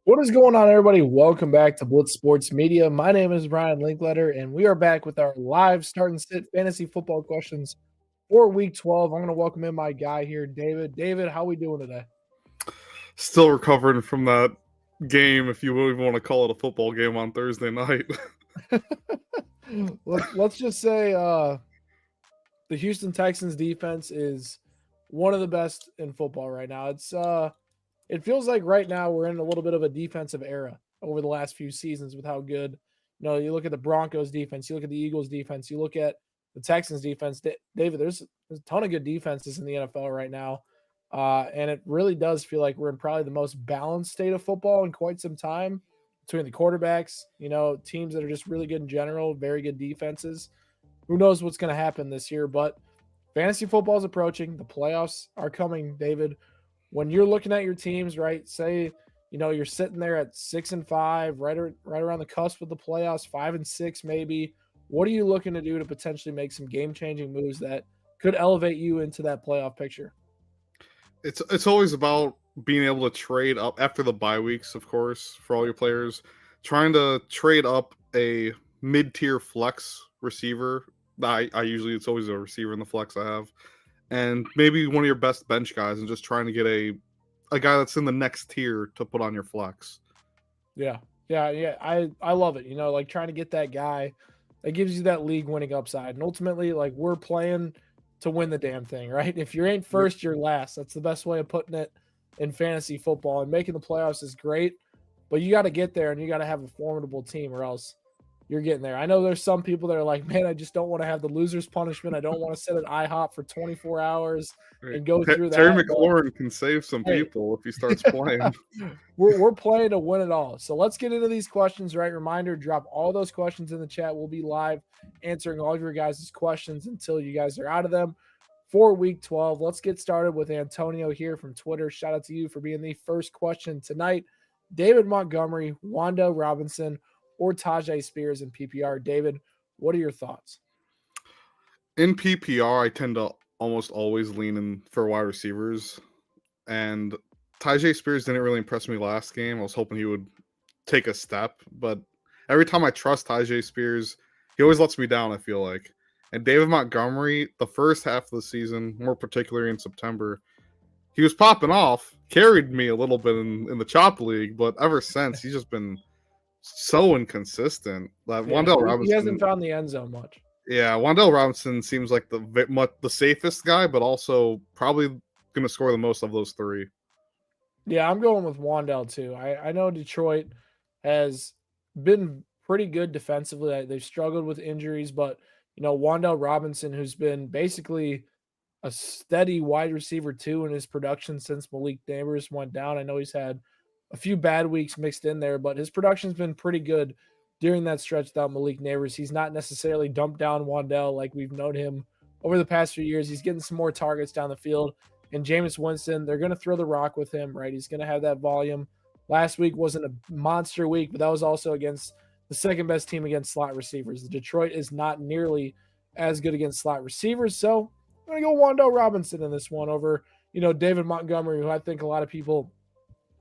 What is going on, everybody? Welcome back to Blitz Sports Media. My name is Brian Linkletter, and we are back with our live start and sit fantasy football questions for Week 12. I'm going to welcome in my guy here, David. David, how we doing today? Still recovering from that game, if you even want to call it a football game on Thursday night. Let's just say the Houston Texans defense is one of the best in football right now. It feels like right now we're in a little bit of a defensive era over the last few seasons with how good, you look at the Broncos defense, you look at the Eagles defense, you look at the Texans defense. David, there's a ton of good defenses in the NFL right now. And it really does feel like we're in probably the most balanced state of football in quite some time between the quarterbacks, teams that are just really good in general, very good defenses. Who knows what's going to happen this year, but fantasy football is approaching. The playoffs are coming, David. When you're looking at your teams, right? Say, you're sitting there at 6-5, right around the cusp of the playoffs, 5-6 maybe. What are you looking to do to potentially make some game-changing moves that could elevate you into that playoff picture? It's always about being able to trade up after the bye weeks, of course, for all your players. Trying to trade up a mid-tier flex receiver. I usually it's always a receiver in the flex I have, and maybe one of your best bench guys, and just trying to get a guy that's in the next tier to put on your flex. Yeah. Yeah. I love it. Like trying to get that guy that gives you that league winning upside. And ultimately, like we're playing to win the damn thing, right? If you ain't first, you're last. That's the best way of putting it in fantasy football. And making the playoffs is great, but you got to get there and you got to have a formidable team or else you're getting there. I know there's some people that are like, man, I just don't want to have the loser's punishment. I don't want to sit at IHOP for 24 hours and go through that. Terry McLaurin can save some people if he starts playing. We're playing to win it all. So let's get into these questions, right? Reminder, drop all those questions in the chat. We'll be live answering all of your guys' questions until you guys are out of them for Week 12. Let's get started with Antonio here from Twitter. Shout out to you for being the first question tonight. David Montgomery, Wan'Dale Robinson, or Tyjae Spears in PPR. David, what are your thoughts? In PPR, I tend to almost always lean in for wide receivers. And Tyjae Spears didn't really impress me last game. I was hoping he would take a step, but every time I trust Tyjae Spears, he always lets me down, I feel like. And David Montgomery, the first half of the season, more particularly in September, he was popping off, carried me a little bit in the Chop League, but ever since, he's just been so inconsistent. Wan'Dale Robinson, he hasn't found the end zone much. Yeah, Wan'Dale Robinson seems like the safest guy, but also probably going to score the most of those three. Yeah, I'm going with Wan'Dale too. I know Detroit has been pretty good defensively. They've struggled with injuries, but Wan'Dale Robinson, who's been basically a steady wide receiver too in his production since Malik Nabers went down. I know he's had a few bad weeks mixed in there, but his production's been pretty good during that stretch without Malik Nabers. He's not necessarily dumped down Wan'Dale like we've known him over the past few years. He's getting some more targets down the field. And Jameis Winston, they're going to throw the rock with him, right? He's going to have that volume. Last week wasn't a monster week, but that was also against the second best team against slot receivers. Detroit is not nearly as good against slot receivers. So I'm going to go Wan'Dale Robinson in this one over, David Montgomery, who I think a lot of people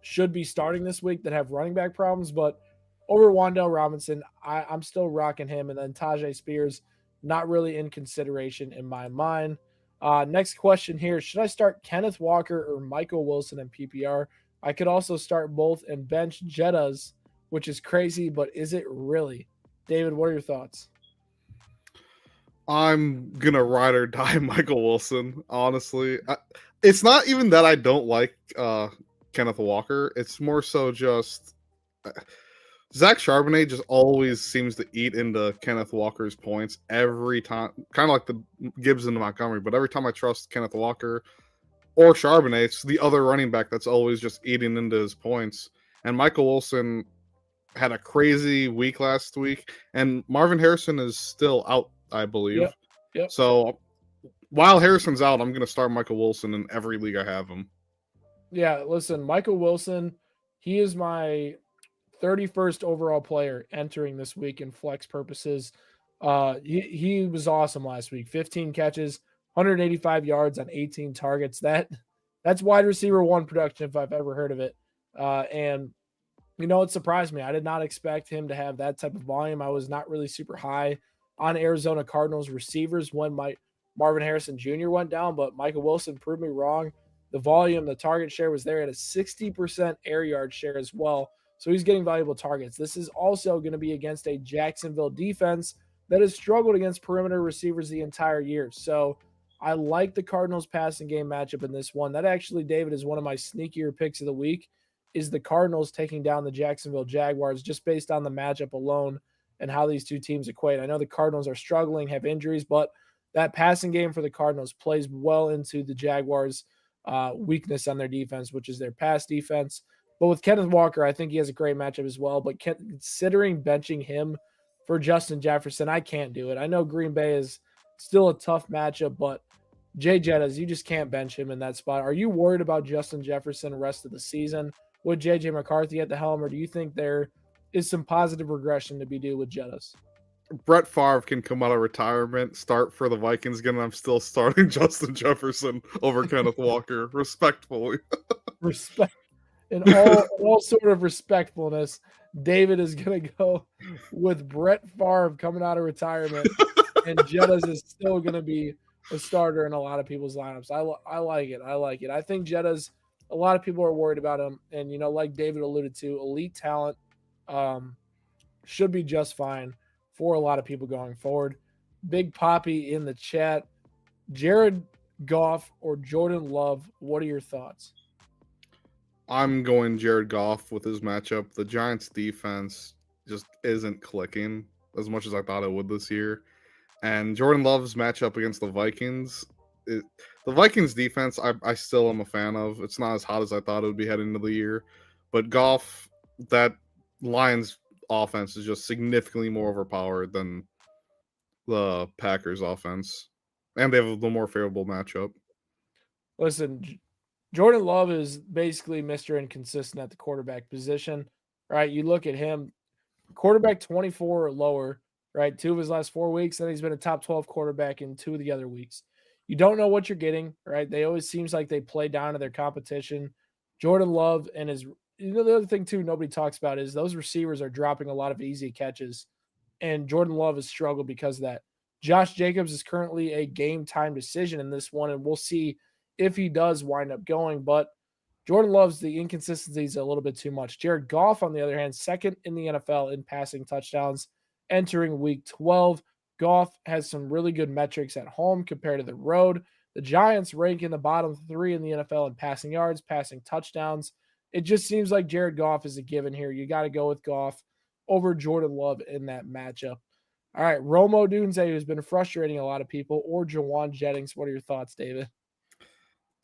should be starting this week that have running back problems. But over Wan'Dale Robinson, I'm still rocking him. And then Tyjae Spears, not really in consideration in my mind. Next question here. Should I start Kenneth Walker or Michael Wilson in PPR? I could also start both and bench Jettas, which is crazy, but is it really? David, what are your thoughts? I'm going to ride or die Michael Wilson, honestly. It's not even that I don't like Kenneth Walker. It's more so just Zach Charbonnet just always seems to eat into Kenneth Walker's points every time, kind of like the Gibbs and Montgomery. But every time I trust Kenneth Walker or Charbonnet, it's the other running back that's always just eating into his points. And Michael Wilson had a crazy week last week, and Marvin Harrison is still out, I believe. Yep. So while Harrison's out, I'm going to start Michael Wilson in every league I have him. Yeah, listen, Michael Wilson, he is my 31st overall player entering this week in flex purposes. He was awesome last week. 15 catches, 185 yards on 18 targets. That's wide receiver one production if I've ever heard of it. And It surprised me. I did not expect him to have that type of volume. I was not really super high on Arizona Cardinals receivers when Marvin Harrison Jr. went down, but Michael Wilson proved me wrong. The volume, the target share was there at a 60% air yard share as well. So he's getting valuable targets. This is also going to be against a Jacksonville defense that has struggled against perimeter receivers the entire year. So I like the Cardinals passing game matchup in this one. That actually, David, is one of my sneakier picks of the week is the Cardinals taking down the Jacksonville Jaguars just based on the matchup alone and how these two teams equate. I know the Cardinals are struggling, have injuries, but that passing game for the Cardinals plays well into the Jaguars' weakness on their defense, which is their pass defense. But with Kenneth Walker, I think he has a great matchup as well. But considering benching him for Justin Jefferson, I can't do it. I know Green Bay is still a tough matchup, but Jay Jettas, you just can't bench him in that spot. Are you worried about Justin Jefferson the rest of the season with JJ McCarthy at the helm, or do you think there is some positive regression to be due with Jettas? Brett Favre can come out of retirement, start for the Vikings again, and I'm still starting Justin Jefferson over Kenneth Walker, respectfully. Respect in all sort of respectfulness, David is gonna go with Brett Favre coming out of retirement, and Jettas is still gonna be a starter in a lot of people's lineups. I like it. I like it. I think Jettas, a lot of people are worried about him, and like David alluded to, elite talent should be just fine for a lot of people going forward. Big Poppy in the chat. Jared Goff or Jordan Love, what are your thoughts? I'm going Jared Goff with his matchup. The Giants defense just isn't clicking as much as I thought it would this year. And Jordan Love's matchup against the Vikings, the Vikings defense, I still am a fan of. It's not as hot as I thought it would be heading into the year. But Goff, that Lions offense is just significantly more overpowered than the Packers offense. And they have the more favorable matchup. Listen, Jordan Love is basically Mr. Inconsistent at the quarterback position, right? You look at him, quarterback 24 or lower, right? 2 of his last 4 weeks, then he's been a top 12 quarterback in 2 of the other weeks. You don't know what you're getting, right? They always seems like they play down to their competition. Jordan Love and his the other thing too nobody talks about is those receivers are dropping a lot of easy catches, and Jordan Love has struggled because of that. Josh Jacobs is currently a game time decision in this one, and we'll see if he does wind up going. But Jordan Love's the inconsistencies a little bit too much. Jared Goff, on the other hand, second in the NFL in passing touchdowns entering week 12. Goff has some really good metrics at home compared to the road. The Giants rank in the bottom 3 in the NFL in passing yards, passing touchdowns. It just seems like Jared Goff is a given here. You got to go with Goff over Jordan Love in that matchup. All right, Romo Dunze, who's been frustrating a lot of people, or Jawan Jennings. What are your thoughts, David?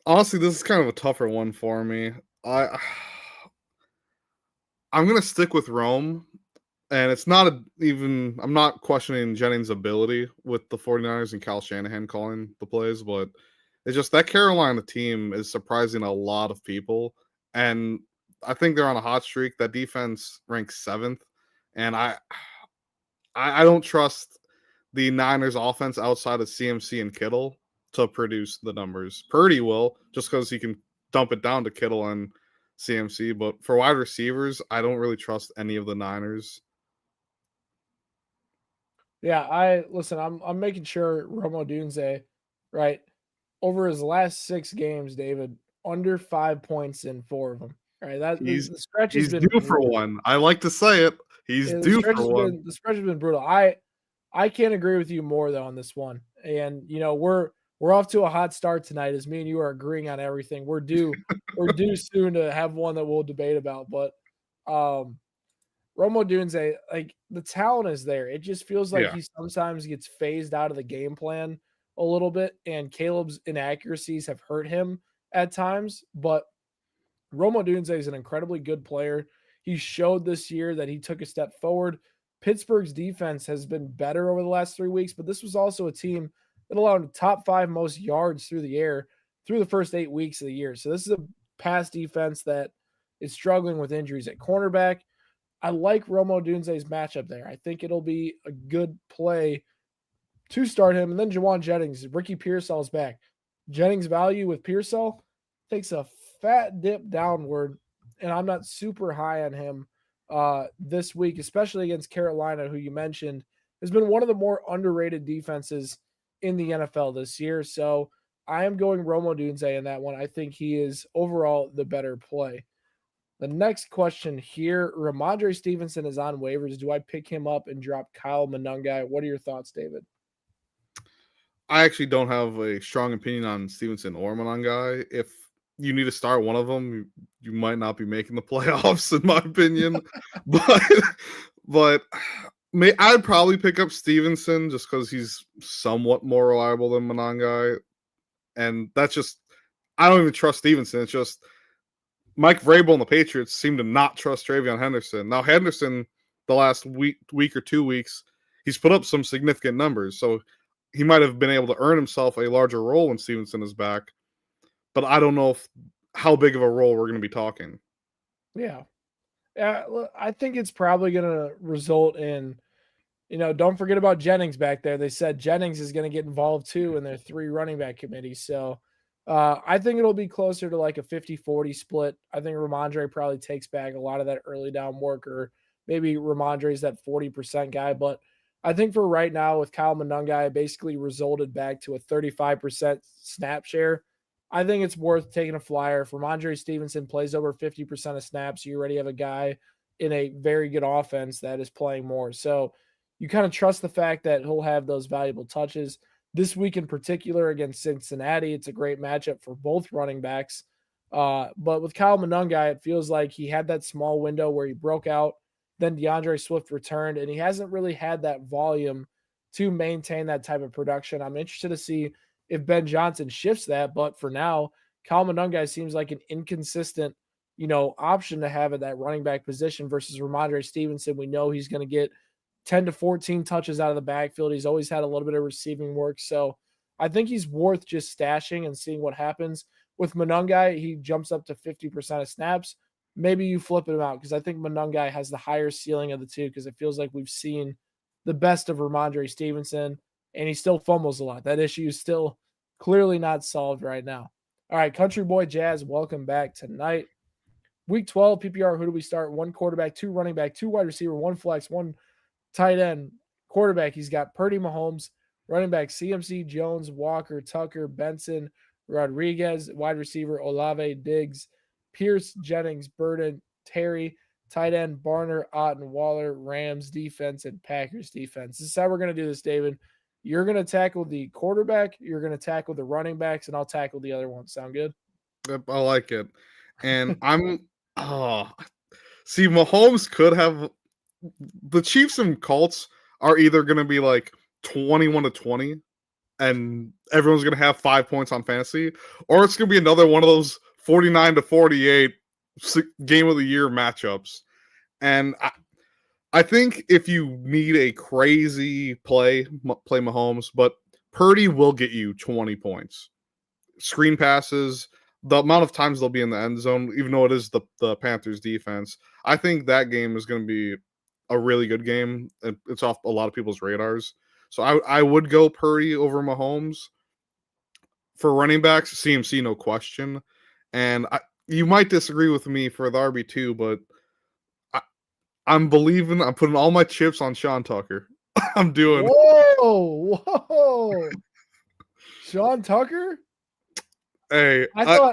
Honestly, this is kind of a tougher one for me. I'm gonna stick with Rome, and it's not I'm not questioning Jennings' ability with the 49ers and Kyle Shanahan calling the plays, but it's just that Carolina team is surprising a lot of people, and I think they're on a hot streak. That defense ranks 7th, and I don't trust the Niners offense outside of CMC and Kittle to produce the numbers. Purdy will, just because he can dump it down to Kittle and CMC. But for wide receivers, I don't really trust any of the Niners. Yeah, I'm making sure Romo Dunze, right, over his last 6 games, David, under 5 points in 4 of them. Right, the stretch has been due for one. I like to say it. He's due for one. The stretch has been brutal. I can't agree with you more though on this one. And we're off to a hot start tonight as me and you are agreeing on everything. We're due soon to have one that we'll debate about. But Romo Dunze, like the talent is there. It just feels like he sometimes gets phased out of the game plan a little bit, and Caleb's inaccuracies have hurt him at times. But Romo Dunze is an incredibly good player. He showed this year that he took a step forward. Pittsburgh's defense has been better over the last 3 weeks, but this was also a team that allowed the top 5 most yards through the air through the first 8 weeks of the year. So this is a pass defense that is struggling with injuries at cornerback. I like Romo Dunze's matchup there. I think it'll be a good play to start him. And then Jawan Jennings, Ricky Pearsall's back. Jennings' value with Pearsall takes a fat dip downward, and I'm not super high on him this week, especially against Carolina, who you mentioned has been one of the more underrated defenses in the NFL this year. So I am going Rome Odunze in that one. I think he is overall the better play. The next question here, Ramondre Stevenson is on waivers. Do I pick him up and drop Kyle Monangai? What are your thoughts, David? I actually don't have a strong opinion on Stevenson or Monangai. If you need to start one of them, you might not be making the playoffs, in my opinion. but but I'd probably pick up Stevenson just because he's somewhat more reliable than Monangai, and that's just I don't even trust Stevenson. It's just Mike Vrabel and the Patriots seem to not trust TreVeyon Henderson. Now Henderson, the last week or 2 weeks, he's put up some significant numbers, so he might have been able to earn himself a larger role when Stevenson is back. But I don't know how big of a role we're going to be talking. Yeah. I think it's probably going to result in, don't forget about Jennings back there. They said Jennings is going to get involved too in their 3 running back committee. So I think it'll be closer to like a 50-40 split. I think Ramondre probably takes back a lot of that early down work, or maybe Ramondre's that 40% guy. But I think for right now with Kyle Monangai, basically resulted back to a 35% snap share. I think it's worth taking a flyer. If Ramondre Stevenson plays over 50% of snaps, you already have a guy in a very good offense that is playing more. So you kind of trust the fact that he'll have those valuable touches. This week in particular against Cincinnati, it's a great matchup for both running backs. But with Kyle Monangai, it feels like he had that small window where he broke out, then DeAndre Swift returned, and he hasn't really had that volume to maintain that type of production. I'm interested to see if Ben Johnson shifts that, but for now, Kyle Monangai seems like an inconsistent, option to have at that running back position versus Ramondre Stevenson. We know he's going to get 10 to 14 touches out of the backfield. He's always had a little bit of receiving work. So I think he's worth just stashing and seeing what happens. With Monangai, he jumps up to 50% of snaps. Maybe you flip him out because I think Monangai has the higher ceiling of the two because it feels like we've seen the best of Ramondre Stevenson, and he still fumbles a lot. That issue is still clearly not solved right now. All right, Country Boy Jazz, welcome back tonight. Week 12 PPR, who do we start? 1 quarterback, 2 running back, 2 wide receiver, 1 flex, 1 tight end. Quarterback, he's got Purdy, Mahomes. Running back, CMC, Jones, Walker, Tucker, Benson, Rodriguez. Wide receiver, Olave, Diggs, Pierce, Jennings, Burden, Terry. Tight end, Barner, Otten, Waller. Rams defense, and Packers defense. This is how we're going to do this, David. You're going to tackle the quarterback, you're going to tackle the running backs, and I'll tackle the other ones. Sound good? Yep, I like it. And see, Mahomes could have the Chiefs and Colts are either going to be like 21-20 and everyone's going to have 5 points on fantasy, or it's going to be another one of those 49-48 game of the year matchups. And I think if you need a crazy play Mahomes, but Purdy will get you 20 points. Screen passes, the amount of times they'll be in the end zone, even though it is the Panthers defense, I think that game is going to be a really good game. It's off a lot of people's radars. So I would go Purdy over Mahomes. For running backs, CMC, no question. And you might disagree with me for the RB2, but I'm putting all my chips on Sean Tucker. I'm doing. Whoa. Sean Tucker? Hey, I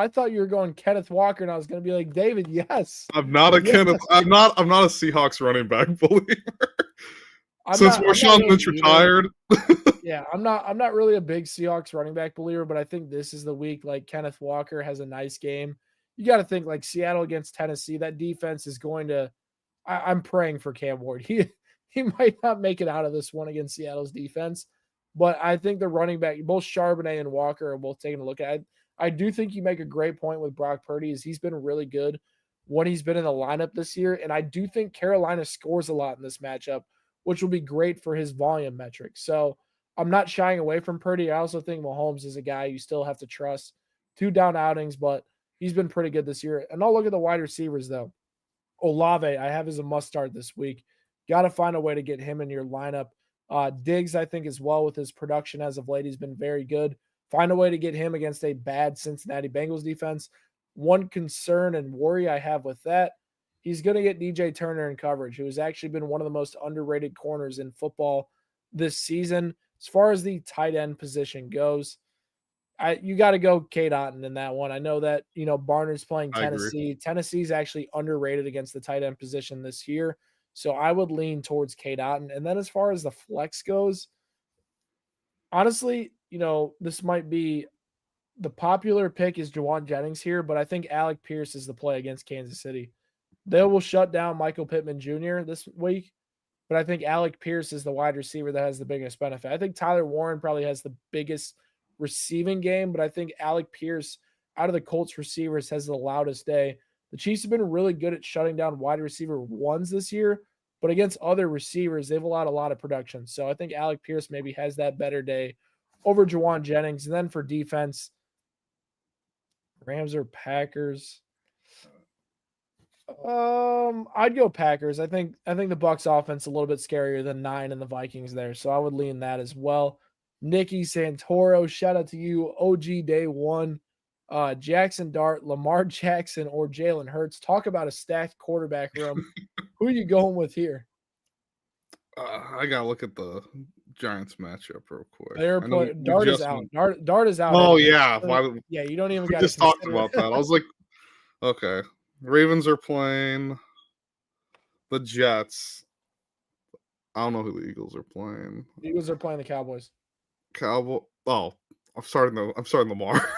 thought you were going Kenneth Walker, and I was going to be like, David, yes. I'm not a Kenneth. I'm not a Seahawks running back believer. Since Marshawn Lynch retired. Yeah, I'm not really a big Seahawks running back believer, but I think this is the week. Like Kenneth Walker has a nice game. You got to think like Seattle against Tennessee. That defense is going to. I'm praying for Cam Ward. He might not make it out of this one against Seattle's defense. But I think the running back, both Charbonnet and Walker, are both taking a look at it. I do think you make a great point with Brock Purdy, is he's been really good when he's been in the lineup this year. And I do think Carolina scores a lot in this matchup, which will be great for his volume metrics. So I'm not shying away from Purdy. I also think Mahomes is a guy you still have to trust. 2 down outings, but he's been pretty good this year. And I'll look at the wide receivers, though. Olave, I have as a must start this week. Got to find a way to get him in your lineup. Diggs, I think, as well, with his production as of late, he's been very good. Find a way to get him against a bad Cincinnati Bengals defense. One concern and worry I have with that he's going to get DJ Turner in coverage, who has actually been one of the most underrated corners in football this season. As far as the tight end position goes, you got to go Kate Otten in that one. I know that, Barner's playing I agree. Tennessee. Tennessee's actually underrated against the tight end position this year. So I would lean towards Kate Otten. And then as far as the flex goes, honestly, this might be the popular pick is Jawan Jennings here, but I think Alec Pierce is the play against Kansas City. They will shut down Michael Pittman Jr. this week, but I think Alec Pierce is the wide receiver that has the biggest benefit. I think Tyler Warren probably has the biggest receiving game, but I think Alec Pierce out of the Colts receivers has the loudest day. The Chiefs have been really good at shutting down wide receiver ones this year, but against other receivers, they've allowed a lot of production. So I think Alec Pierce maybe has that better day over Jawan Jennings. And then for defense, Rams or Packers? I'd go Packers. I think the Bucks offense a little bit scarier than 9 and the Vikings there, so I would lean that as well. Nikki Santoro, shout out to you. OG Day One, Jackson Dart, Lamar Jackson, or Jalen Hurts. Talk about a stacked quarterback room. Who are you going with here? I gotta look at the Giants matchup real quick. They're playing. Dart is out. Dart is out. Oh yeah, yeah. You don't even we got just talked about that. I was like, okay, Ravens are playing the Jets. I don't know who the Eagles are playing. The Eagles are playing the Cowboys. Cowboy. Oh, I'm starting Lamar.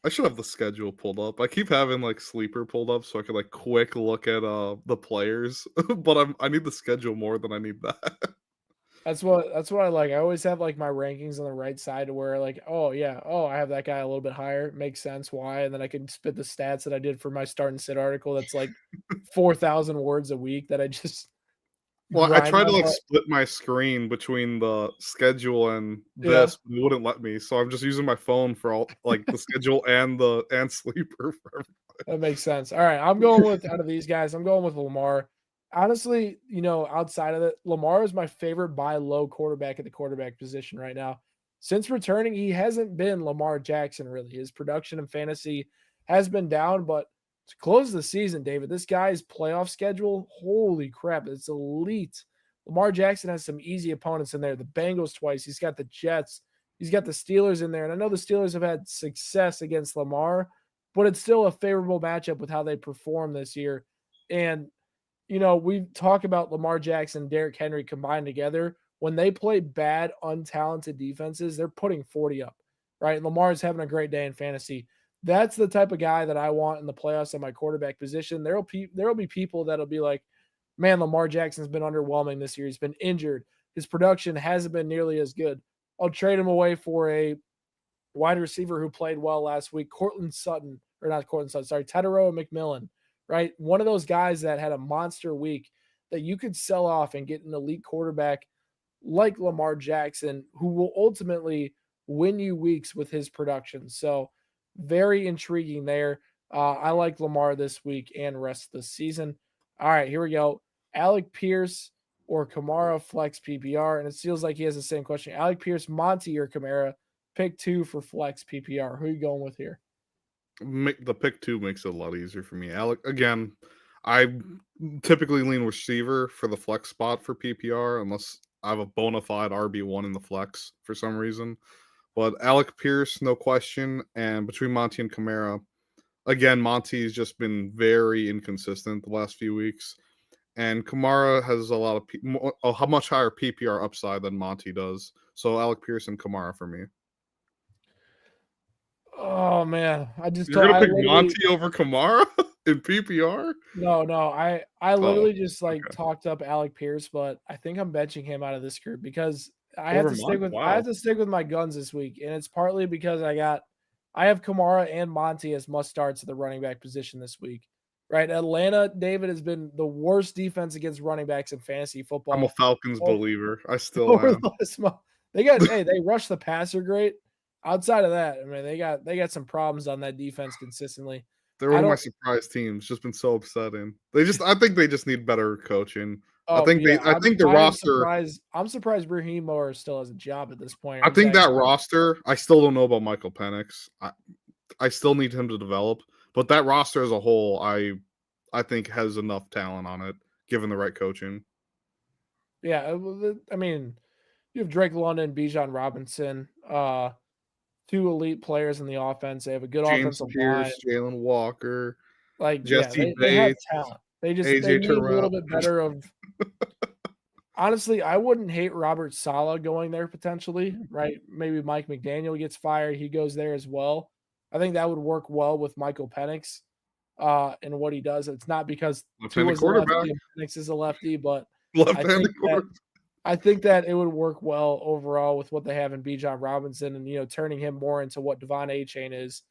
I should have the schedule pulled up. I keep having like sleeper pulled up so I can like quick look at the players, but I need the schedule more than I need that. That's what I like. I always have like my rankings on the right side to where like, oh yeah, I have that guy a little bit higher. Makes sense why, and then I can spit the stats that I did for my start and sit article. That's like 4,000 words a week that I just. Well, I tried to like split my screen between the schedule and this, but it wouldn't let me. So I'm just using my phone for all like the schedule and sleeper for everybody. That makes sense. All right, I'm going with out of these guys. I'm going with Lamar. Honestly, outside of it, Lamar is my favorite buy low quarterback at the quarterback position right now. Since returning, he hasn't been Lamar Jackson really. His production in fantasy has been down, but to close the season, David, this guy's playoff schedule, holy crap, it's elite. Lamar Jackson has some easy opponents in there. The Bengals twice. He's got the Jets. He's got the Steelers in there. And I know the Steelers have had success against Lamar, but it's still a favorable matchup with how they perform this year. And, we talk about Lamar Jackson and Derrick Henry combined together. When they play bad, untalented defenses, they're putting 40 up, right? Lamar's having a great day in fantasy. That's the type of guy that I want in the playoffs at my quarterback position. There'll be people that'll be like, man, Lamar Jackson's been underwhelming this year. He's been injured. His production hasn't been nearly as good. I'll trade him away for a wide receiver who played well last week, Tetairoa McMillan, right? One of those guys that had a monster week that you could sell off and get an elite quarterback like Lamar Jackson, who will ultimately win you weeks with his production. So very intriguing there. I like Lamar this week and rest of the season. All right, here we go. Alec Pierce or Kamara flex PPR, and it feels like he has the same question. Alec Pierce, Monty, or Kamara? Pick 2 for flex PPR. Who are you going with here? The pick 2 makes it a lot easier for me. Alec, again, I typically lean receiver for the flex spot for PPR unless I have a bona fide RB1 in the flex for some reason. But Alec Pierce, no question. And between Monty and Kamara, again, Monty's just been very inconsistent the last few weeks. And Kamara has a much higher PPR upside than Monty does. So Alec Pierce and Kamara for me. Oh man, You're gonna pick Monty over Kamara in PPR? No, I literally just talked up Alec Pierce, but I think I'm benching him out of this group because I have to stick with my guns this week, and it's partly because I have Kamara and Monty as must starts at the running back position this week. Right, Atlanta, David, has been the worst defense against running backs in fantasy football. I'm a Falcons believer. I still am. They rush the passer great. Outside of that, I mean, they got some problems on that defense consistently. They're one of my surprise teams. Just been so upsetting. I think they just need better coaching. I think the roster. I'm surprised Raheem Morris still has a job at this point. I think that roster. I still don't know about Michael Penix. I still need him to develop. But that roster as a whole, I think has enough talent on it, given the right coaching. Yeah, I mean, you have Drake London, Bijan Robinson, two elite players in the offense. They have a good James offensive line. Pierce, Jalen Walker, Like, yeah, Jesse they have Bates, talent. They AJ need a little Terrell. bit better of honestly, I wouldn't hate Robert Saleh going there potentially, right? Maybe Mike McDaniel gets fired, he goes there as well. I think that would work well with Michael Penix, and what he does. It's not because Left-handed Tua's a quarterback. lefty and Penix is a lefty, but I Left-handed think that quarterback. I think that it would work well overall with what they have in Bijan Robinson and, turning him more into what Devon Achane is,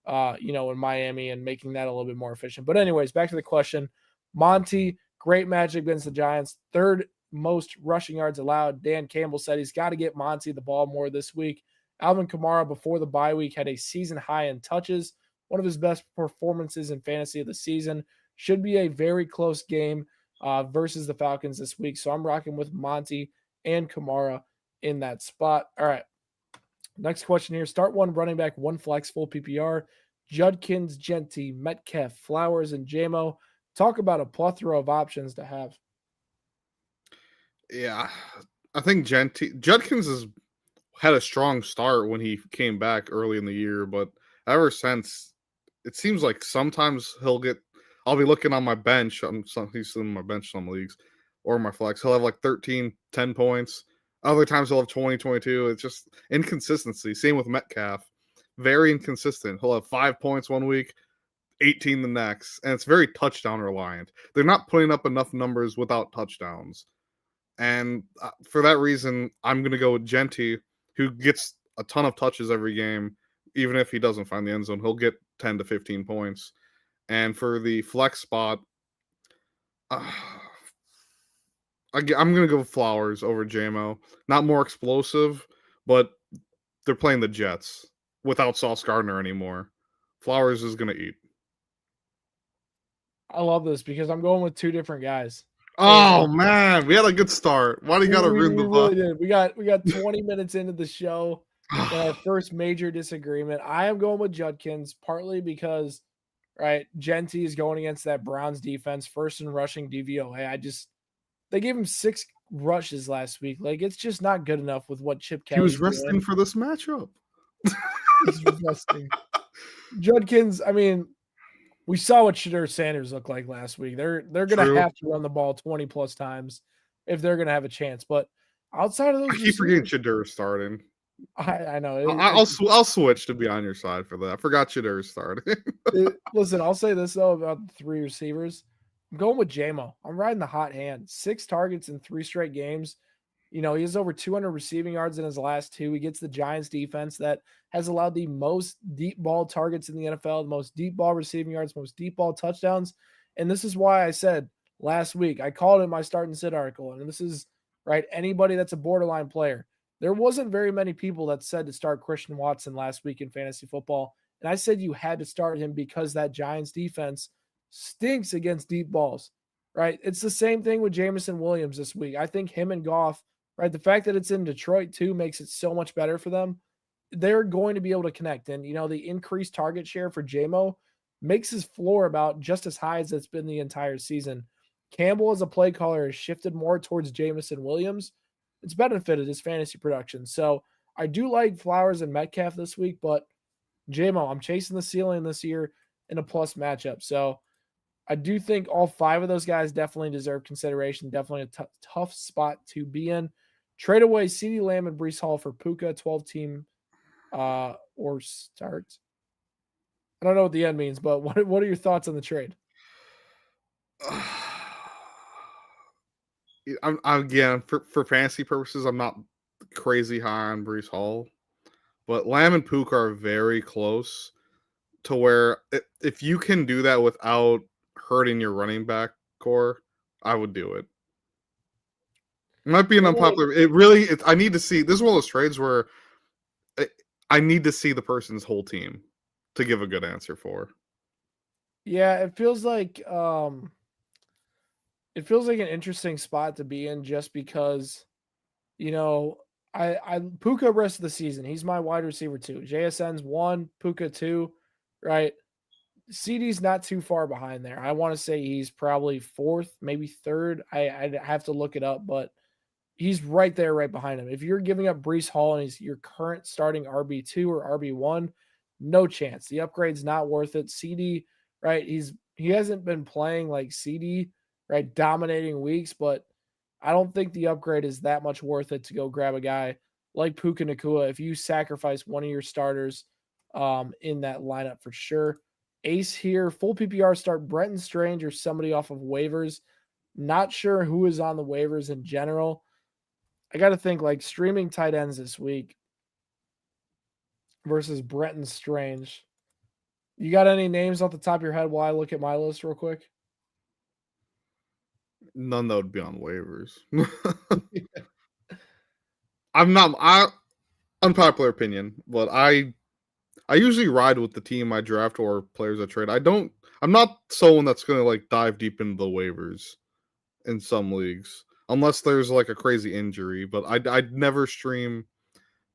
in Miami and making that a little bit more efficient. But anyways, back to the question. Monty, great matchup against the Giants. Third most rushing yards allowed. Dan Campbell said he's got to get Monty the ball more this week. Alvin Kamara, before the bye week, had a season high in touches, one of his best performances in fantasy of the season. Should be a very close game versus the Falcons this week. So I'm rocking with Monty and Kamara in that spot. All right. Next question here. Start one running back, one flex, full PPR. Judkins, Genty, Metcalf, Flowers, and JMO. Talk about a plethora of options to have. Yeah, I think Judkins has had a strong start when he came back early in the year, but ever since, it seems like sometimes I'll be looking on my bench. He's in my bench some leagues or my flex. He'll have like 13, 10 points. Other times he'll have 20, 22. It's just inconsistency. Same with Metcalf. Very inconsistent. He'll have 5 points one week, 18 the next. And it's very touchdown reliant. They're not putting up enough numbers without touchdowns. And for that reason, I'm going to go with Genty, who gets a ton of touches every game. Even if he doesn't find the end zone, he'll get 10 to 15 points. And for the flex spot, I'm going to go with Flowers over JMO. Not more explosive, but they're playing the Jets without Sauce Gardner anymore. Flowers is going to eat. I love this because I'm going with two different guys. Oh man, we had a good start. Why do you got to ruin the really did. We got 20 minutes into the show and our first major disagreement. I am going with Judkins partly because Genty is going against that Browns defense, first in rushing DVOA. They gave him 6 rushes last week. Like, it's just not good enough with what Chip Kelly's doing. He was resting for this matchup. He's resting. Judkins, I mean, we saw what Shedeur Sanders looked like last week. They're going to have to run the ball 20 plus times if they're going to have a chance. But outside of those, I keep forgetting Shedeur starting. I know. I'll switch to be on your side for that. I forgot Shedeur starting. Listen, I'll say this though about the 3 receivers. I'm going with JMO. I'm riding the hot hand. 6 targets in 3 straight games. He has over 200 receiving yards in his last 2. He gets the Giants defense that has allowed the most deep ball targets in the NFL, the most deep ball receiving yards, most deep ball touchdowns. And this is why I said last week, I called it my start and sit article. And this is anybody that's a borderline player. There wasn't very many people that said to start Christian Watson last week in fantasy football. And I said you had to start him because that Giants defense stinks against deep balls, right? It's the same thing with Jameson Williams this week. I think him and Goff, the fact that it's in Detroit too makes it so much better for them. They're going to be able to connect. And, the increased target share for JMO makes his floor about just as high as it's been the entire season. Campbell as a play caller has shifted more towards Jameson Williams. It's benefited his fantasy production. So I do like Flowers and Metcalf this week, but JMO, I'm chasing the ceiling this year in a plus matchup. So I do think all 5 of those guys definitely deserve consideration. Definitely a tough spot to be in. Trade away CeeDee Lamb and Breece Hall for Puka, 12-team or starts. I don't know what the end means, but what are your thoughts on the trade? I'm again for fantasy purposes, I'm not crazy high on Breece Hall, but Lamb and Puka are very close to where if you can do that without hurting your running back core, I would do it. It might be an unpopular. I need to see. This is one of those trades where I need to see the person's whole team to give a good answer for. Yeah, it feels like an interesting spot to be in just because, I Puka rest of the season. He's my wide receiver 2. JSN's 1, Puka 2. right? CD's not too far behind there. I want to say he's probably fourth, maybe third. I'd have to look it up, but he's right there, right behind him. If you're giving up Brees Hall and he's your current starting RB2 or RB1, no chance. The upgrade's not worth it. CD, right? He hasn't been playing like CD, right? Dominating weeks, but I don't think the upgrade is that much worth it to go grab a guy like Puka Nakua if you sacrifice one of your starters in that lineup for sure. Ace here, full PPR start Brenton Strange or somebody off of waivers. Not sure who is on the waivers in general. I got to think like streaming tight ends this week versus Brenton Strange. You got any names off the top of your head while I look at my list real quick? None that would be on waivers. I unpopular opinion, but I usually ride with the team I draft or players I trade. I'm not someone that's gonna like dive deep into the waivers in some leagues. Unless there's like a crazy injury. But I'd never stream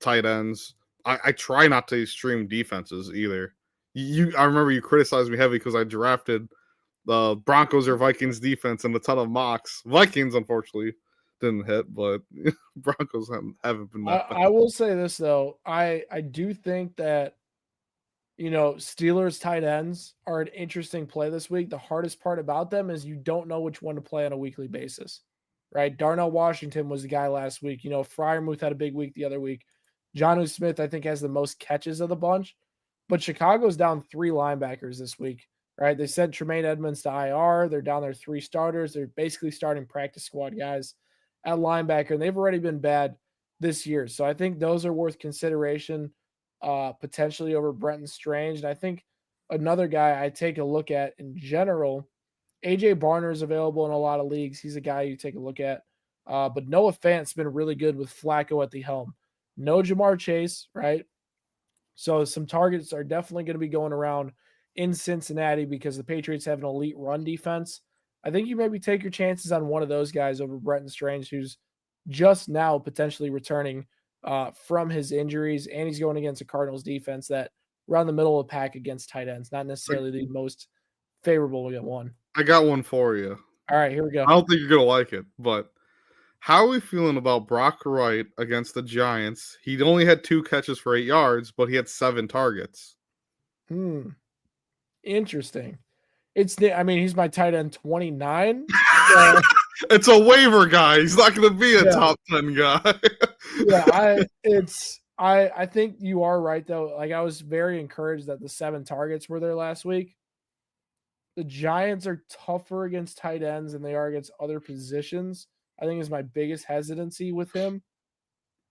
tight ends. I try not to stream defenses either. I remember you criticized me heavy because I drafted the Broncos or Vikings defense and a ton of mocks. Vikings unfortunately didn't hit, but Broncos haven't been that bad. I will say this though. I do think that Steelers tight ends are an interesting play this week. The hardest part about them is you don't know which one to play on a weekly basis, right? Darnell Washington was the guy last week. Freiermuth had a big week the other week. Jonnu Smith, I think, has the most catches of the bunch, but Chicago's down 3 linebackers this week, right? They sent Tremaine Edmonds to IR. They're down their 3 starters. They're basically starting practice squad guys at linebacker, and they've already been bad this year. So I think those are worth consideration potentially over Brenton Strange. And I think another guy I take a look at in general, AJ Barner is available in a lot of leagues. He's a guy you take a look at. But Noah Fant's been really good with Flacco at the helm. No Jamar Chase, right? So some targets are definitely going to be going around in Cincinnati because the Patriots have an elite run defense. I think you maybe take your chances on one of those guys over Brenton Strange, who's just now potentially returning from his injuries, and he's going against a Cardinals defense that around the middle of the pack against tight ends, not necessarily the most favorable one. I got one for you. All right, here we go. I don't think you're gonna like it, but how are we feeling about Brock Wright against the Giants? He only had 2 catches for 8 yards, but he had 7 targets. Interesting. He's my tight end 29. It's a waiver guy. He's not going to be a top 10 guy. I think you are right though. Like I was very encouraged that the 7 targets were there last week. The Giants are tougher against tight ends than they are against other positions. I think is my biggest hesitancy with him.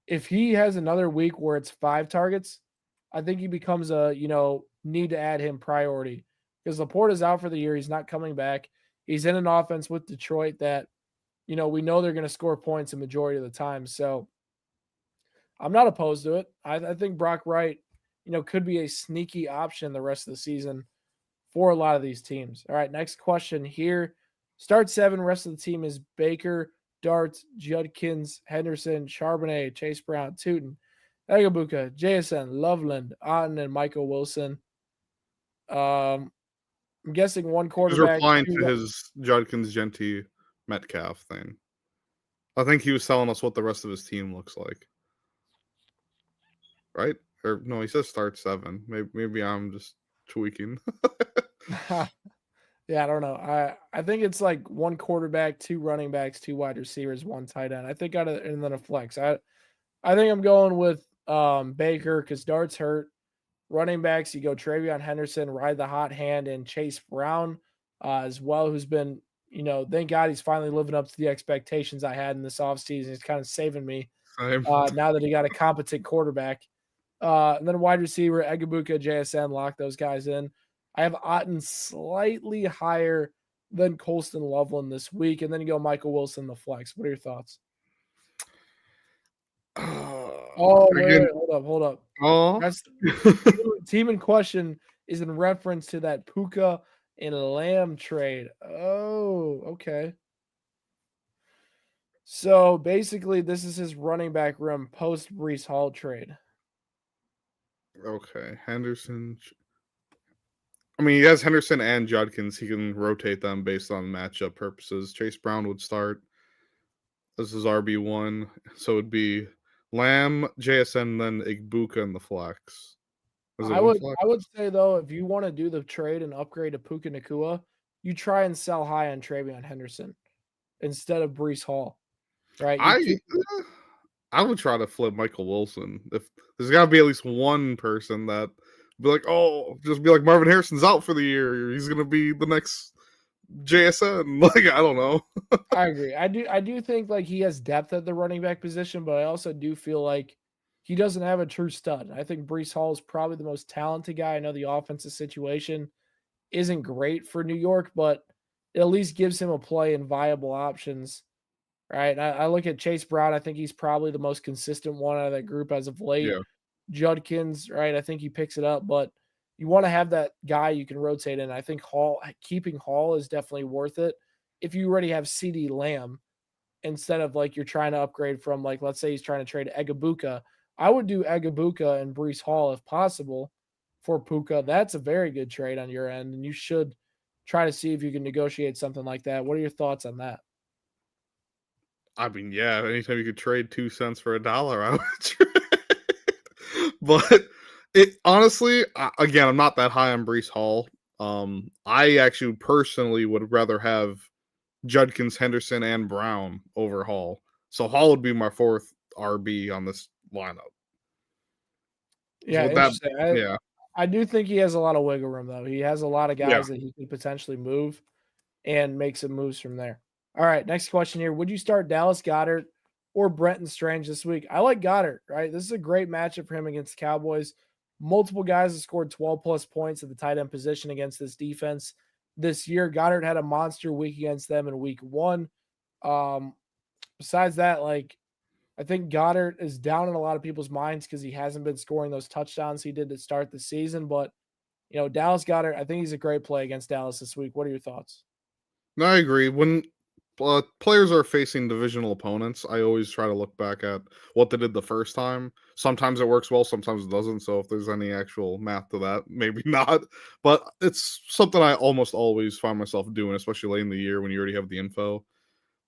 If he has another week where it's 5 targets, I think he becomes a, need to add him priority because Laporta's out for the year. He's not coming back. He's in an offense with Detroit that, we know they're going to score points a majority of the time. So I'm not opposed to it. I think Brock Wright, could be a sneaky option the rest of the season for a lot of these teams. All right, next question here. Start 7. Rest of the team is Baker, Darts, Judkins, Henderson, Charbonnet, Chase Brown, Tootin, Egabuka, JSN, Loveland, Otten, and Michael Wilson. I'm guessing one quarterback. He's replying to his Judkins, Genty, Metcalf thing. I think he was telling us what the rest of his team looks like. Right? Or no, he says start 7. Maybe I'm just tweaking. Yeah, I don't know. I think it's like 1 quarterback, 2 running backs, 2 wide receivers, 1 tight end. I think and then a flex. I think I'm going with Baker because Dart's hurt. Running backs, you go Travion Henderson, ride the hot hand, and Chase Brown as well, who's been, thank God he's finally living up to the expectations I had in this offseason. He's kind of saving me now that he got a competent quarterback. And then wide receiver, Egabuka, JSN, lock those guys in. I have Otten slightly higher than Colston Loveland this week. And then you go Michael Wilson, the flex. What are your thoughts? Wait, hold up. Oh, that's team in question is in reference to that Puka and Lamb trade. Oh, okay. So basically, this is his running back room post Brees Hall trade. Okay, Henderson. I mean, he has Henderson and Judkins. He can rotate them based on matchup purposes. Chase Brown would start. This is RB1. So it would be Lamb, JSN, then Igbuka in the flex. Is it I one would flex? I would say though, if you want to do the trade and upgrade to Puka Nakua, you try and sell high on Travion Henderson instead of Brees Hall. Right? You I keep I would try to flip Michael Wilson. If there's got to be at least one person that be like, oh, just be like Marvin Harrison's out for the year. He's gonna be the next JSN. Like I don't know. I agree. I do think like he has depth at the running back position, but I also do feel like he doesn't have a true stud. I think Brees Hall is probably the most talented guy. I know the offensive situation isn't great for New York, but it at least gives him a play and viable options. Right. I look at Chase Brown. I think he's probably the most consistent one out of that group as of late. Yeah, Judkins, right? I think he picks it up, but you want to have that guy you can rotate in. I think keeping Hall is definitely worth it if you already have CD Lamb instead of like you're trying to upgrade from like let's say he's trying to trade Egabuka. I would do Egabuka and Brees Hall if possible for Puka. That's a very good trade on your end, and you should try to see if you can negotiate something like that. What are your thoughts on that? I mean, yeah. Anytime you could trade 2 cents for $1, I would trade. But it honestly, again, I'm not that high on Brees Hall. I actually personally would rather have Judkins, Henderson, and Brown over Hall. So Hall would be my fourth RB on this lineup. So Yeah, with that, interesting. yeah, I do think he has a lot of wiggle room though. He has a lot of yeah. guys that he could potentially move and make some moves from there. All right, next question here. Would you start Dallas Goddard or Brenton Strange this week? I like Goddard, right? This is a great matchup for him against the Cowboys. Multiple guys have scored 12 plus points at the tight end position against this defense this year. Goddard had a monster week against them in week one. Um, besides that, like I think Goddard is down in a lot of people's minds because he hasn't been scoring those touchdowns he did to start the season. But Dallas Goddard, I think he's a great play against Dallas this week. What are your thoughts? No, I agree. When players are facing divisional opponents, I always try to look back at what they did the first time. Sometimes it works well, sometimes it doesn't. So if there's any actual math to that, maybe not. But it's something I almost always find myself doing, especially late in the year when you already have the info.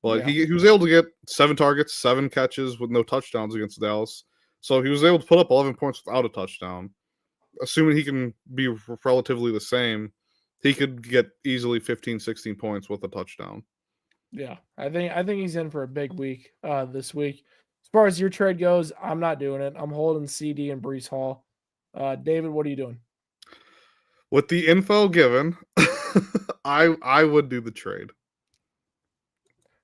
But Yeah. he was able to get 7 targets, 7 catches with no touchdowns against Dallas. So he was able to put up 11 points without a touchdown. Assuming he can be relatively the same, he could get easily 15, 16 points with a touchdown. Yeah. I think he's in for a big week this week. As far as your trade goes, I'm not doing it. I'm holding CD and Brees Hall. David, what are you doing? With the info given, I would do the trade.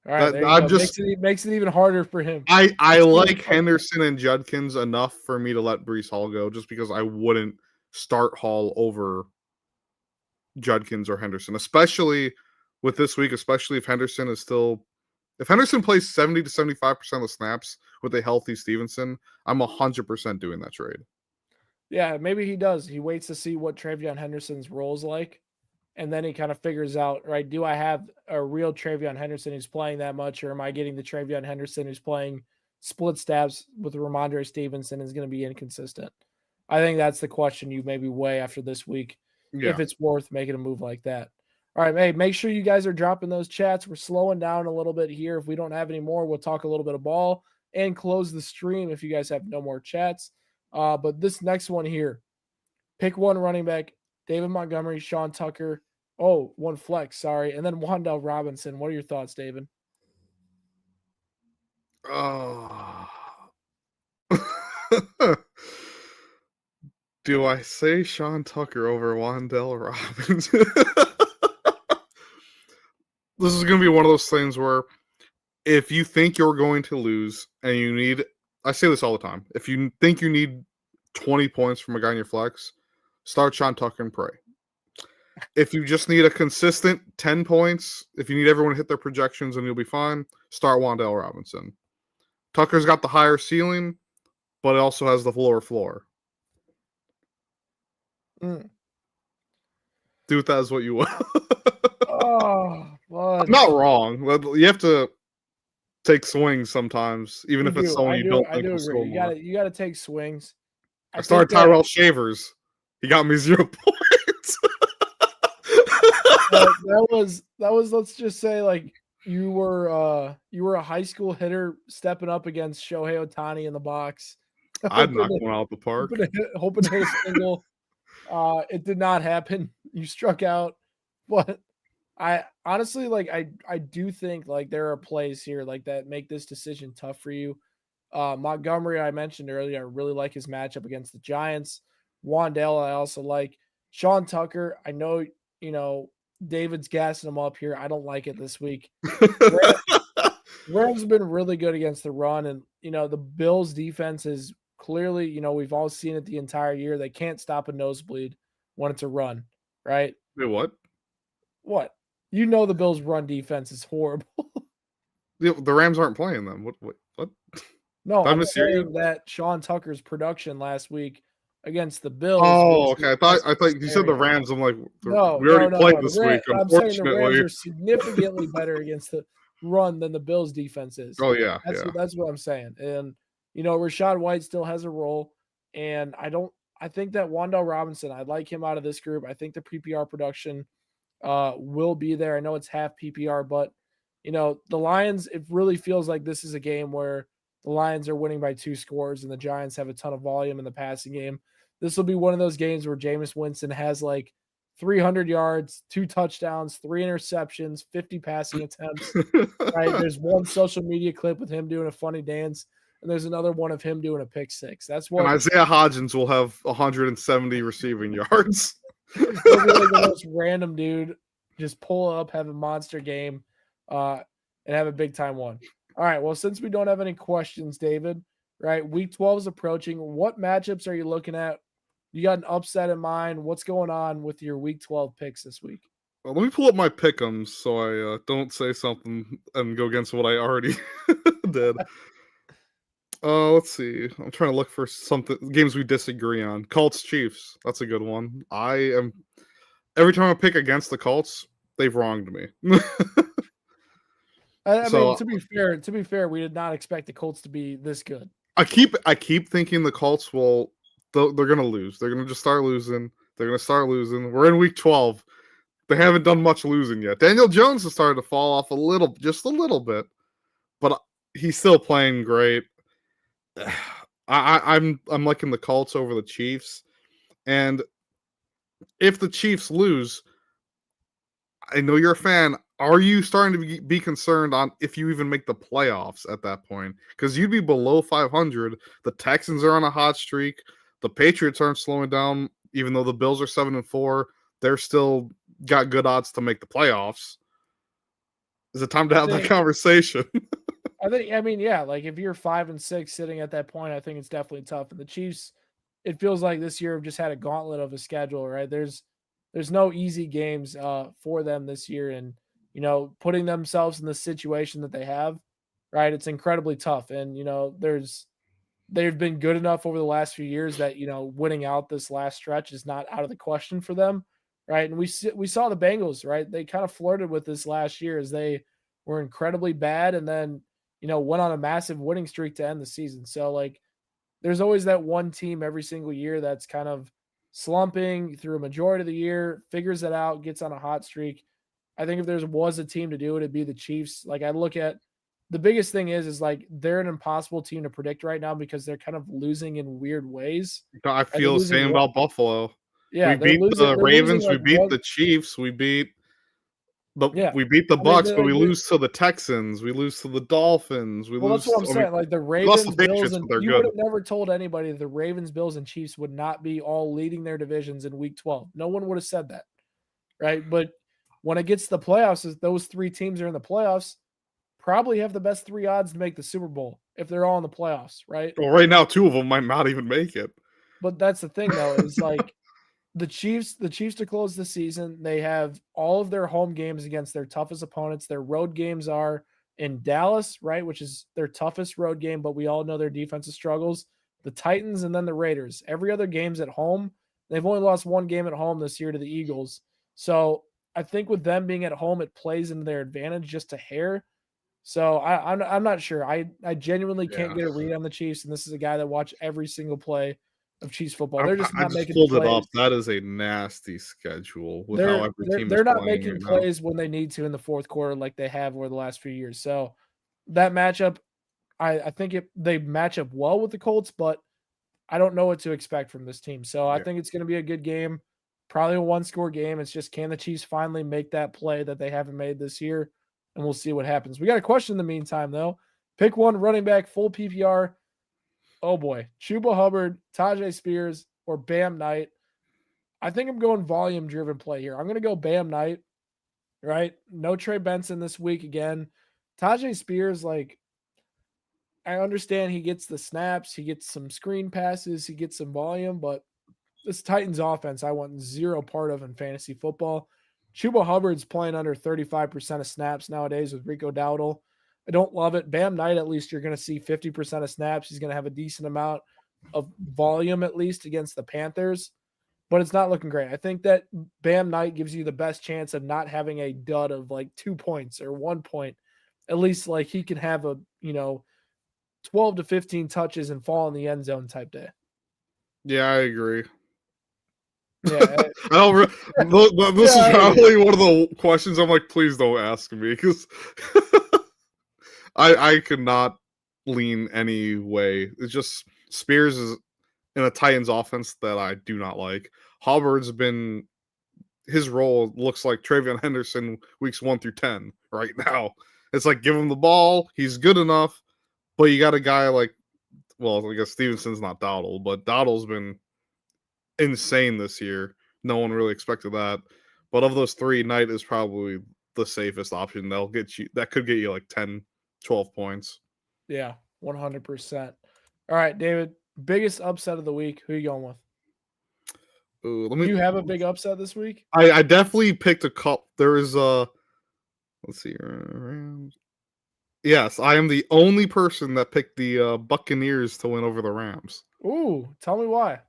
All right, That there you I'm go. just Makes it even harder for him. I It's like even Henderson and Judkins enough for me to let Brees Hall go, just because I wouldn't start Hall over Judkins or Henderson, especially with this week, especially if Henderson is still if Henderson plays 70 to 75% of the snaps with a healthy Stevenson, I'm 100% doing that trade. Yeah, maybe he does. He waits to see what Travion Henderson's role's like, and then he kind of figures out, right, do I have a real Travion Henderson who's playing that much, or am I getting the Travion Henderson who's playing split stabs with Ramondre Stevenson is going to be inconsistent? I think that's the question you maybe weigh after this week, if Yeah. it's worth making a move like that. All right, hey, make sure you guys are dropping those chats. We're slowing down a little bit here. If we don't have any more, we'll talk a little bit of ball and close the stream if you guys have no more chats. But this next one here, pick one running back, David Montgomery, Sean Tucker. Oh, one flex, sorry. And then Wandell Robinson. What are your thoughts, David? Oh. Do I say Sean Tucker over Wandell Robbins? This is going to be one of those things where if you think you're going to lose and you need, I say this all the time, if you think you need 20 points from a guy in your flex, start Sean Tucker and pray. If you just need a consistent 10 points, if you need everyone to hit their projections and you'll be fine, start Wandell Robinson. Tucker's got the higher ceiling, but it also has the lower floor. Mm. Do with that as what you will. Oh, I'm not wrong. You have to take swings sometimes, even if it's someone you don't I think do will agree. score more. You gotta take swings. I I started think that Tyrell Shavers. He got me 0 points. that was let's just say like you were a high school hitter stepping up against Shohei Ohtani in the box, I'd hoping knock to one out the park. hoping to hit a single. It did not happen. You struck out, but I honestly like I do think like there are plays here like that make this decision tough for you. Montgomery, I mentioned earlier, I really like his matchup against the Giants. Wandale, I also like. Sean Tucker, I know, you know, David's gassing him up here. I don't like it this week. Rams have been really good against the run, and you know the Bills' defense is clearly, you know, we've all seen it the entire year. They can't stop a nosebleed when it's a run, right? Wait, what? What? You know the Bills' run defense is horrible. The Rams aren't playing them. What? No, I'm I'm serious. saying that Sean Tucker's production last week against the Bills Oh, was okay. I thought you said the scary. Rams. I'm like, No, we no, already no, played no. this week, I'm saying the Rams unfortunately. are significantly better against the run than the Bills defense is. Oh yeah, That's yeah. that's what I'm saying. And you know, Rashad White still has a role, and I think that Wan'Dale Robinson, I like him out of this group. I think the PPR production will be there. I know it's half PPR, but you know, the Lions, it really feels like this is a game where the Lions are winning by 2 scores and the Giants have a ton of volume in the passing game. This will be one of those games where Jameis Winston has like 300 yards, 2 touchdowns, 3 interceptions, 50 passing attempts, right? There's one social media clip with him doing a funny dance, and there's another one of him doing a pick six. That's And what Isaiah Hodgins will have 170 receiving yards. he'll be like the most random dude, just pull up, have a monster game, and have a big time one. All right. Well, since we don't have any questions, David, right? Week 12 is approaching. What matchups are you looking at? You got an upset in mind? What's going on with your week 12 picks this week? Well, let me pull up my pick'ems so I don't say something and go against what I already did. Let's see. I'm trying to look for something games we disagree on. Colts Chiefs. That's a good one. I am every time I pick against the Colts, they've wronged me. I mean, So to be fair, we did not expect the Colts to be this good. I keep thinking the Colts will they're gonna lose. They're gonna just start losing. They're gonna start losing. We're in week 12. They haven't done much losing yet. Daniel Jones has started to fall off just a little bit, but he's still playing great. I'm liking the Colts over the Chiefs, and if the Chiefs lose, I know you're a fan. Are you starting to be concerned on if you even make the playoffs at that point? Because you'd be below 500. The Texans are on a hot streak. The Patriots aren't slowing down, even though the Bills are 7-4. They're still got good odds to make the playoffs. Is it time to have that conversation? I mean, yeah, like if you're 5-6 sitting at that point, I think it's definitely tough. And the Chiefs, it feels like this year have just had a gauntlet of a schedule, right? There's no easy games for them this year, and you know, putting themselves in the situation that they have, right? It's incredibly tough. And you know, they've been good enough over the last few years that you know, winning out this last stretch is not out of the question for them, right? And we saw the Bengals, right? They kind of flirted with this last year as they were incredibly bad, and then you know, went on a massive winning streak to end the season. So like there's always that one team every single year that's kind of slumping through a majority of the year, figures it out, gets on a hot streak. I think if there was a team to do it, it'd be the Chiefs. Like I look at the biggest thing is like they're an impossible team to predict right now because they're kind of losing in weird ways. I Right? They're feel the losing same about Buffalo. yeah, We they're beat losing the they're losing Ravens. We like beat one the Chiefs. yeah. We beat the I mean, Bucks, but we lose to the Texans. We lose to the Dolphins. We well, that's lose. what I'm I mean, saying. Like the we lost the Ravens, Bills, Patriots, and but they're you would good. have never told anybody the Ravens, Bills, and Chiefs would not be all leading their divisions in week 12. No one would have said that. Right. But when it gets to the playoffs, is those 3 teams are in the playoffs, probably have the best 3 odds to make the Super Bowl if they're all in the playoffs, right? Well, right now, 2 of them might not even make it. But that's the thing though, is like the Chiefs to close the season, they have all of their home games against their toughest opponents. Their road games are in Dallas, right, which is their toughest road game, but we all know their defensive struggles. The Titans and then the Raiders. Every other game's at home. They've only lost 1 game at home this year to the Eagles. So I think with them being at home, it plays into their advantage just a hair. So I'm not sure. I genuinely can't Yeah. get a read on the Chiefs, and this is a guy that watched every single play of Chiefs football. They're just I not just making the pulled it up. plays. That is a nasty schedule with how They're every they're team is they're not playing making right now. plays when they need to in the fourth quarter like they have over the last few years. So that matchup, I think they match up well with the Colts, but I don't know what to expect from this team. So I Yeah. think it's going to be a good game, probably a one-score game. It's just can the Chiefs finally make that play that they haven't made this year, and we'll see what happens. We got a question in the meantime though. Pick one running back, full PPR. Oh boy, Chuba Hubbard, Tajay Spears, or Bam Knight. I think I'm going volume-driven play here. I'm going to go Bam Knight. Right, no Trey Benson this week again. Tajay Spears, like I understand he gets the snaps, he gets some screen passes, he gets some volume, but this Titans offense I want zero part of in fantasy football. Chuba Hubbard's playing under 35% of snaps nowadays with Rico Dowdle. I don't love it. Bam Knight, at least you're going to see 50% of snaps. He's going to have a decent amount of volume, at least against the Panthers, but it's not looking great. I think that Bam Knight gives you the best chance of not having a dud of like 2 points or 1 point. At least like he can have a, 12 to 15 touches and fall in the end zone type day. Yeah, I agree. Yeah. I don't. This Yeah, is probably one of the questions I'm like, please don't ask me because I could not lean any way. It's just Spears is in a Titans offense that I do not like. Hubbard's been his role looks like Travion Henderson weeks 1 through 10 right now. It's like give him the ball, he's good enough, but you got a guy like, well, I guess Stevenson's not Dowdle, but Dowdle's been insane this year. No one really expected that. But of those three, Knight is probably the safest option. They'll get you that could get you like 10, 12 points. Yeah, 100%. All right, David, biggest upset of the week. Who are you going with? Let Do me you have a big upset this week? I definitely picked a cup. There is let's see. Yes, I am the only person that picked the Buccaneers to win over the Rams. Ooh, tell me why.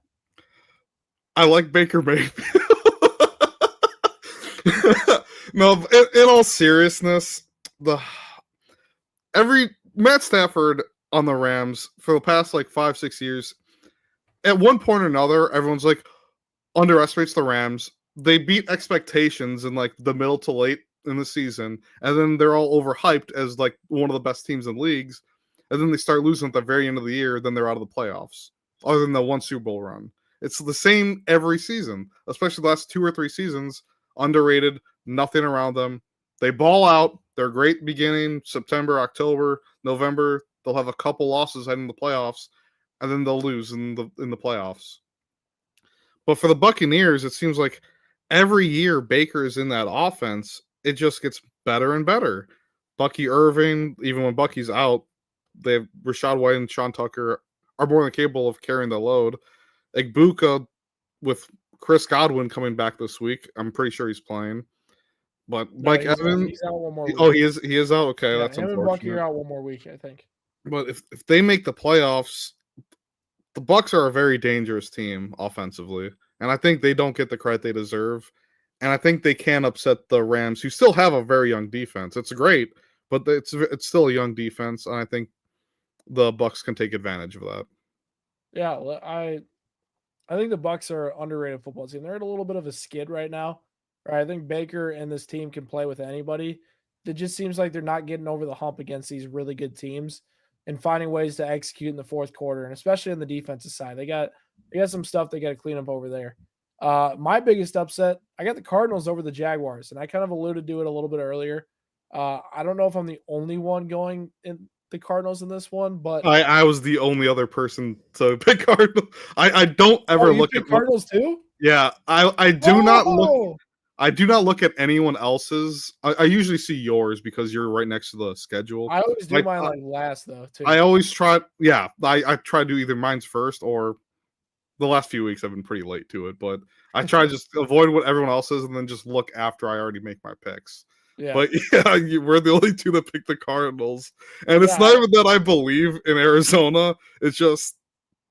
I like Baker Mayfield. No, in all seriousness, the every Matt Stafford on the Rams for the past like 5-6 years, at one point or another, everyone's like underestimates the Rams. They beat expectations in like the middle to late in the season, and then they're all overhyped as like one of the best teams in leagues. And then they start losing at the very end of the year, then they're out of the playoffs, other than the one Super Bowl run. It's the same every season, especially the last 2 or 3 seasons. Underrated, nothing around them. They ball out. They're great beginning September, October, November. They'll have a couple losses heading the playoffs, and then they'll lose in the playoffs. But for the Buccaneers, it seems like every year Baker is in that offense, it just gets better and better. Bucky Irving, even when Bucky's out, they have Rashad White and Sean Tucker are more than capable of carrying the load. Egbuka with Chris Godwin coming back this week, I'm pretty sure he's playing. But No, Mike Evans, he's out one more week. oh, he is out. Okay, Yeah, that's him and Bucky unfortunate. are out one more week, I think. But if they make the playoffs, the Bucks are a very dangerous team offensively, and I think they don't get the credit they deserve. And I think they can upset the Rams, who still have a very young defense. It's great, but it's still a young defense, and I think the Bucks can take advantage of that. Yeah, I think the Bucks are an underrated football team. They're at a little bit of a skid right now. Right? I think Baker and this team can play with anybody. It just seems like they're not getting over the hump against these really good teams and finding ways to execute in the fourth quarter, and especially on the defensive side. They got some stuff they got to clean up over there. My biggest upset, I got the Cardinals over the Jaguars, and I kind of alluded to it a little bit earlier. I don't know if I'm the only one going in the Cardinals in this one, but I was the only other person to pick Cardinals. I don't oh, ever you look at picked Cardinals too? yeah, I do not look Oh, I do not look at anyone else's. I usually see yours because you're right next to the schedule. I always do Like mine like last though too. I always try. Yeah, I try to do either mine's first or the last few weeks I've been pretty late to it, but I try to just avoid what everyone else is and then just look after I already make my picks. Yeah, But yeah, we're the only two that pick the Cardinals, and it's Yeah. not even that I believe in Arizona. It's just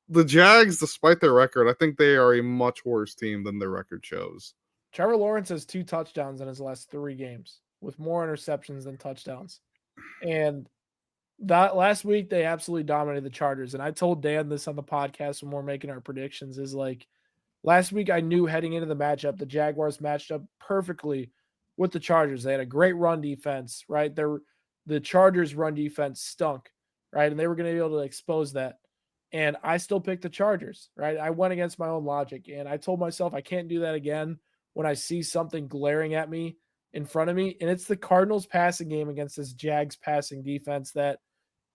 the Jags, despite their record, I think they are a much worse team than their record shows. Trevor Lawrence has 2 touchdowns in his last 3 games with more interceptions than touchdowns. And That last week they absolutely dominated the Chargers, and I told Dan this on the podcast when we're making our predictions. Is like last week I knew heading into the matchup the Jaguars matched up perfectly with the Chargers. They had a great run defense, right? The Chargers run defense stunk, right? And they were going to be able to expose that. And I still picked the Chargers, right? I went against my own logic, and I told myself I can't do that again when I see something glaring at me in front of me. And it's the Cardinals passing game against this Jags passing defense that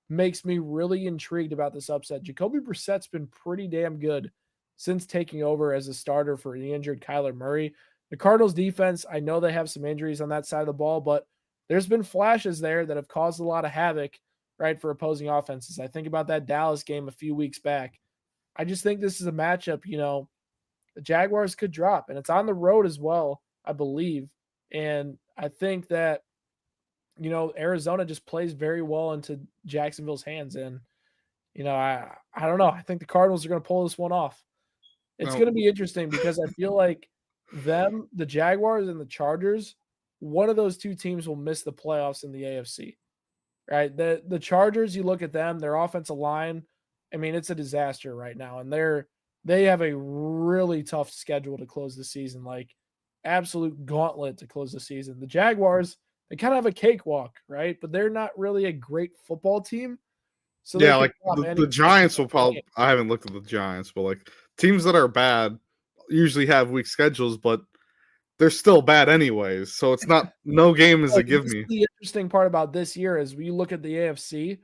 makes me really intrigued about this upset. Jacoby Brissett's been pretty damn good since taking over as a starter for the injured Kyler Murray. The Cardinals defense, I know they have some injuries on that side of the ball, but there's been flashes there that have caused a lot of havoc, right, for opposing offenses. I think about that Dallas game a few weeks back. I just think this is a matchup, the Jaguars could drop, and it's on the road as well, I believe. And I think that Arizona just plays very well into Jacksonville's hands. And, I don't know. I think the Cardinals are going to pull this one off. It's going to be interesting because I feel like the Jaguars and the Chargers, one of those two teams will miss the playoffs in the AFC, right? The Chargers, you look at them, their offensive line, I mean, it's a disaster right now. And they have a really tough schedule to close the season, like absolute gauntlet to close the season. The Jaguars, they kind of have a cakewalk, right? But they're not really a great football team. So yeah, like the Giants will probably. I haven't looked at the Giants, but like teams that are bad usually have weak schedules, but they're still bad anyways. So it's not no game is a give me. The interesting part about this year is we look at the AFC,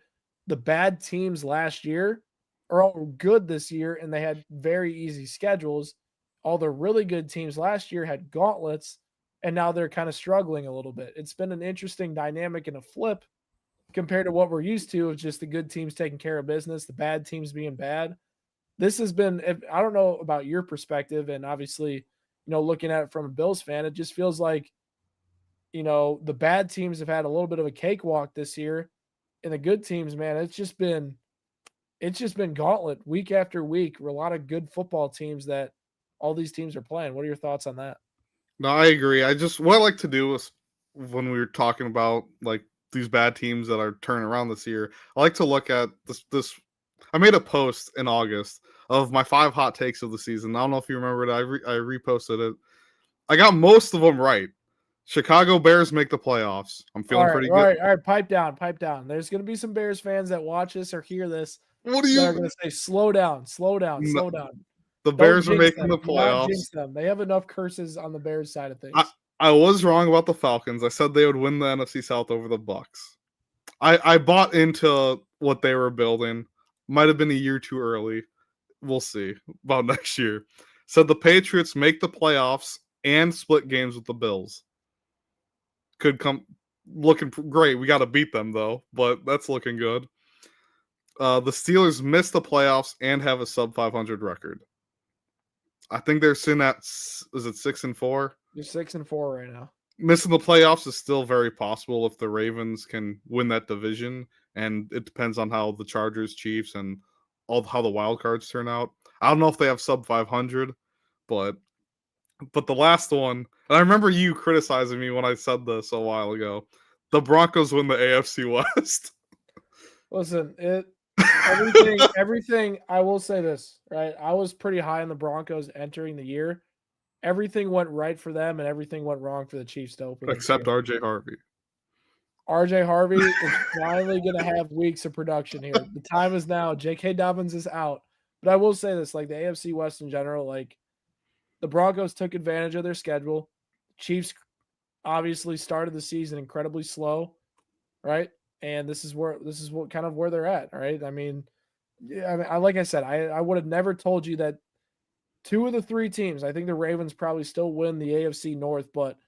the bad teams last year are all good this year, and they had very easy schedules. All the really good teams last year had gauntlets, and now they're kind of struggling a little bit. It's been an interesting dynamic and a flip compared to what we're used to of just the good teams taking care of business, the bad teams being bad. This has been, I don't know about your perspective, and obviously, looking at it from a Bills fan, it just feels like, the bad teams have had a little bit of a cakewalk this year, and the good teams, man, it's just been gauntlet week after week. A lot of good football teams that all these teams are playing. What are your thoughts on that? No, I agree. What I like to do is when we were talking about like these bad teams that are turning around this year, I like to look at this. I made a post in August of my 5 hot takes of the season. I don't know if you remember it. I reposted it. I got most of them right. Chicago Bears make the playoffs. I'm feeling pretty good. All right. Pipe down. There's going to be some Bears fans that watch this or hear this. What are you going to say? Slow down. The Bears are making the playoffs. Jinx them. They have enough curses on the Bears side of things. I was wrong about the Falcons. I said they would win the NFC South over the Bucks. I bought into what they were building. Might have been a year too early. We'll see about next year. Said the Patriots make the playoffs and split games with the Bills. Could come looking great. We got to beat them though, but that's looking good. The Steelers miss the playoffs and have a sub 500 record. I think they're sitting at, is it 6-4? You're 6-4 right now. Missing the playoffs is still very possible if the Ravens can win that division, and it depends on how the Chargers, Chiefs, and how the wild cards turn out. I don't know if they have sub 500, but the last one, and I remember you criticizing me when I said this a while ago. The Broncos win the AFC West. Listen, everything. I will say this, right? I was pretty high on the Broncos entering the year. Everything went right for them, and everything went wrong for the Chiefs to open. Except RJ Harvey. RJ Harvey is finally going to have weeks of production here. The time is now. J.K. Dobbins is out. But I will say this, like the AFC West in general, like the Broncos took advantage of their schedule. Chiefs obviously started the season incredibly slow, right? And this is what kind of where they're at, right? I mean, like I said, I would have never told you that 2 of the 3 teams, I think the Ravens probably still win the AFC North, but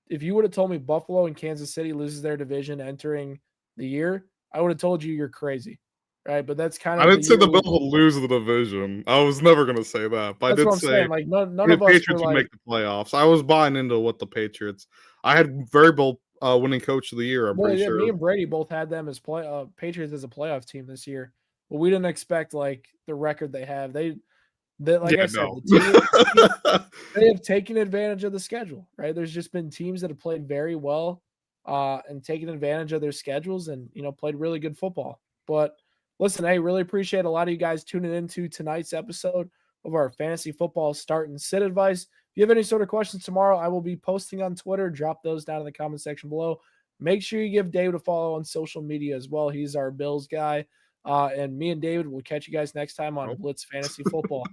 if you would have told me Buffalo and Kansas City loses their division entering the year, I would have told you you're crazy, right? But that's kind of. I didn't say the Bills will lose the division. I was never going to say that, but that's I did what I'm say saying. Like none of us Patriots would make the playoffs. I was buying into what the Patriots. I had Variable winning coach of the year. I'm pretty sure. Me and Brady both had them as Patriots as a playoff team this year, but we didn't expect like the record they have. They have taken advantage of the schedule, right? There's just been teams that have played very well and taking advantage of their schedules and, played really good football. But listen, I really appreciate a lot of you guys tuning into tonight's episode of our fantasy football start and sit advice. If you have any sort of questions tomorrow, I will be posting on Twitter. Drop those down in the comment section below. Make sure you give David a follow on social media as well. He's our Bills guy. And me and David will catch you guys next time on Nope. Blitz Fantasy Football.